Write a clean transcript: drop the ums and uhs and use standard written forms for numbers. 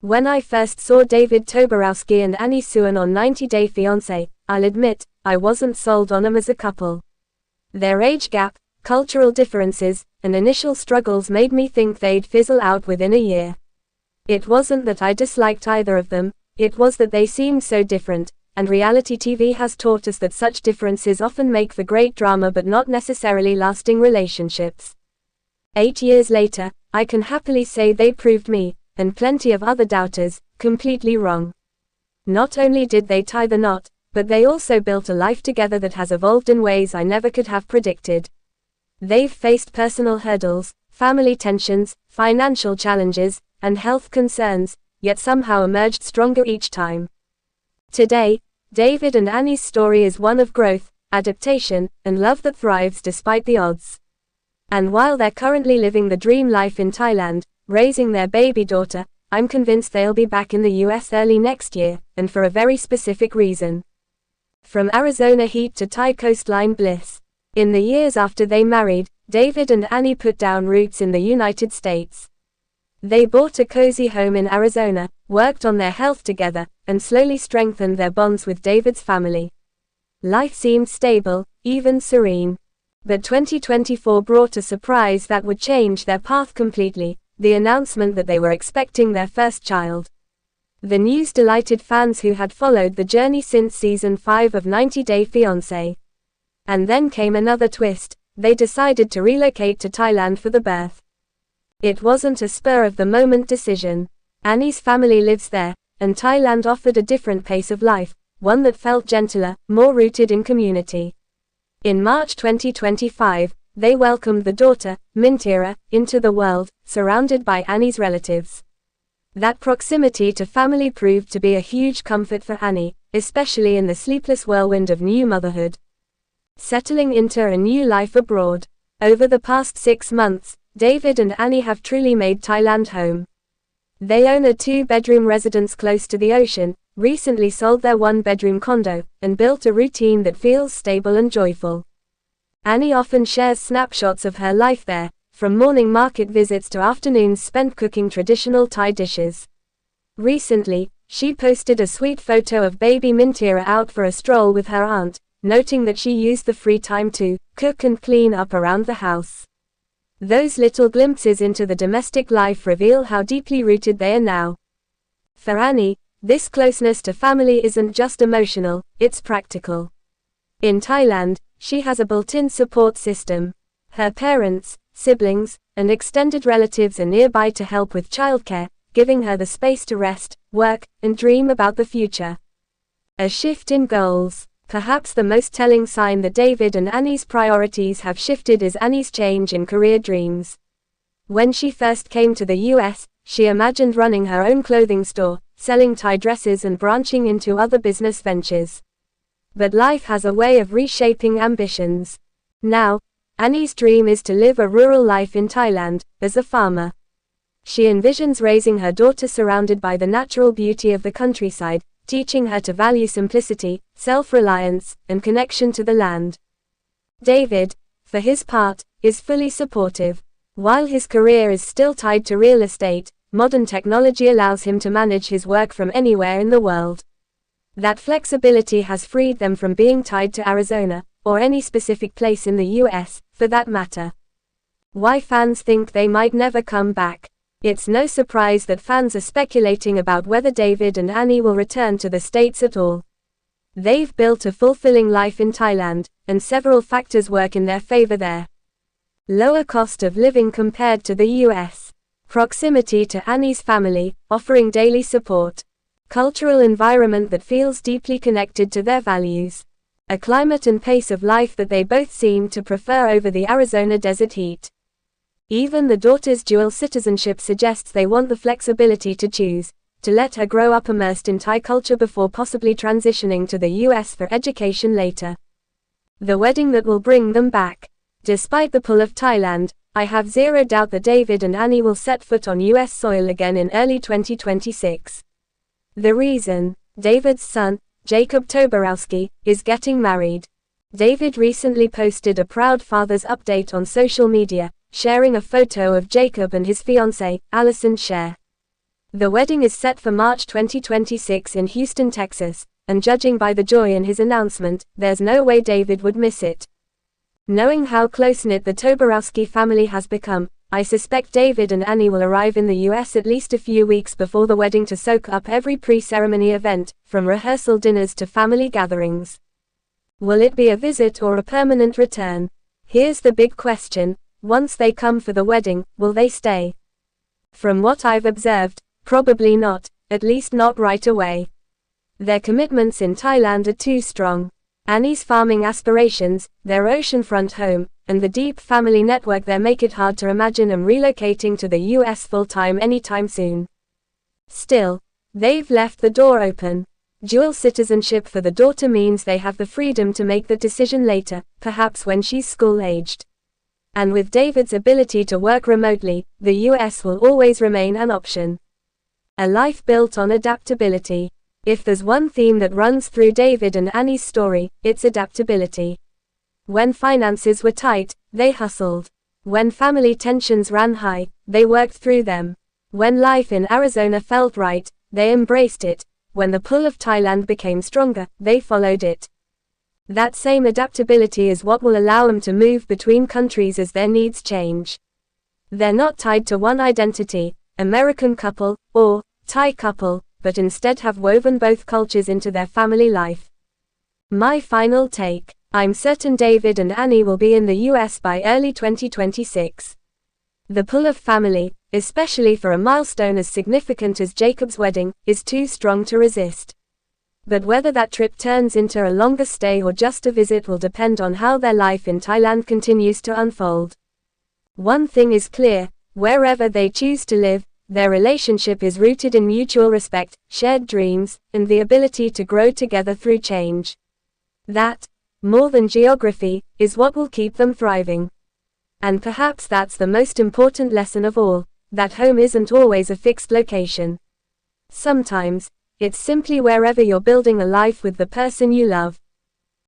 When I first saw David Toborowski and Annie Suan on 90 Day Fiancé, I'll admit, I wasn't sold on them as a couple. Their age gap, cultural differences, and initial struggles made me think they'd fizzle out within a year. It wasn't that I disliked either of them, it was that they seemed so different, and reality TV has taught us that such differences often make for great drama but not necessarily lasting relationships. 8 years later, I can happily say they proved me, and plenty of other doubters, completely wrong. Not only did they tie the knot, but they also built a life together that has evolved in ways I never could have predicted. They've faced personal hurdles, family tensions, financial challenges, and health concerns, yet somehow emerged stronger each time. Today, David and Annie's story is one of growth, adaptation, and love that thrives despite the odds. And while they're currently living the dream life in Thailand, raising their baby daughter, I'm convinced they'll be back in the US early next year, and for a very specific reason. From Arizona heat to Thai coastline bliss. In the years after they married, David and Annie put down roots in the United States. They bought a cozy home in Arizona, worked on their health together, and slowly strengthened their bonds with David's family. Life seemed stable, even serene. But 2024 brought a surprise that would change their path completely. The announcement that they were expecting their first child. The news delighted fans who had followed the journey since season 5 of 90 Day Fiancé. And then came another twist, they decided to relocate to Thailand for the birth. It wasn't a spur-of-the-moment decision. Annie's family lives there, and Thailand offered a different pace of life, one that felt gentler, more rooted in community. In March 2025, they welcomed the daughter, Mintira, into the world, surrounded by Annie's relatives. That proximity to family proved to be a huge comfort for Annie, especially in the sleepless whirlwind of new motherhood. Settling into a new life abroad. Over the past 6 months, David and Annie have truly made Thailand home. They own a 2-bedroom residence close to the ocean, recently sold their 1-bedroom condo, and built a routine that feels stable and joyful. Annie often shares snapshots of her life there, from morning market visits to afternoons spent cooking traditional Thai dishes. Recently, she posted a sweet photo of baby Mintira out for a stroll with her aunt, noting that she used the free time to cook and clean up around the house. Those little glimpses into the domestic life reveal how deeply rooted they are now. For Annie, this closeness to family isn't just emotional, it's practical. In Thailand, she has a built-in support system. Her parents, siblings, and extended relatives are nearby to help with childcare, giving her the space to rest, work, and dream about the future. A shift in goals. Perhaps the most telling sign that David and Annie's priorities have shifted is Annie's change in career dreams. When she first came to the US, she imagined running her own clothing store, selling Thai dresses and branching into other business ventures. But life has a way of reshaping ambitions. Now, Annie's dream is to live a rural life in Thailand, as a farmer. She envisions raising her daughter surrounded by the natural beauty of the countryside, teaching her to value simplicity, self-reliance, and connection to the land. David, for his part, is fully supportive. While his career is still tied to real estate, modern technology allows him to manage his work from anywhere in the world. That flexibility has freed them from being tied to Arizona, or any specific place in the US, for that matter. Why fans think they might never come back? It's no surprise that fans are speculating about whether David and Annie will return to the States at all. They've built a fulfilling life in Thailand, and several factors work in their favor there. Lower cost of living compared to the US. Proximity to Annie's family, offering daily support. Cultural environment that feels deeply connected to their values. A climate and pace of life that they both seem to prefer over the Arizona desert heat. Even the daughter's dual citizenship suggests they want the flexibility to choose, to let her grow up immersed in Thai culture before possibly transitioning to the US for education later. The wedding that will bring them back. Despite the pull of Thailand, I have zero doubt that David and Annie will set foot on US soil again in early 2026. The reason, David's son, Jacob Toborowski, is getting married. David recently posted a proud father's update on social media, sharing a photo of Jacob and his fiancée, Allison Scher. The wedding is set for March 2026 in Houston, Texas, and judging by the joy in his announcement, there's no way David would miss it. Knowing how close-knit the Toborowski family has become, I suspect David and Annie will arrive in the US at least a few weeks before the wedding to soak up every pre-ceremony event, from rehearsal dinners to family gatherings. Will it be a visit or a permanent return? Here's the big question: once they come for the wedding, will they stay? From what I've observed, probably not, at least not right away. Their commitments in Thailand are too strong. Annie's farming aspirations, their oceanfront home, and the deep family network there make it hard to imagine them relocating to the US full-time anytime soon. Still, they've left the door open. Dual citizenship for the daughter means they have the freedom to make the decision later, perhaps when she's school-aged. And with David's ability to work remotely, the US will always remain an option. A life built on adaptability. If there's one theme that runs through David and Annie's story, it's adaptability. When finances were tight, they hustled. When family tensions ran high, they worked through them. When life in Arizona felt right, they embraced it. When the pull of Thailand became stronger, they followed it. That same adaptability is what will allow them to move between countries as their needs change. They're not tied to one identity, American couple, or Thai couple, but instead have woven both cultures into their family life. My final take: I'm certain David and Annie will be in the US by early 2026. The pull of family, especially for a milestone as significant as Jacob's wedding, is too strong to resist. But whether that trip turns into a longer stay or just a visit will depend on how their life in Thailand continues to unfold. One thing is clear: wherever they choose to live, their relationship is rooted in mutual respect, shared dreams, and the ability to grow together through change. That, more than geography, is what will keep them thriving. And perhaps that's the most important lesson of all, that home isn't always a fixed location. Sometimes, it's simply wherever you're building a life with the person you love.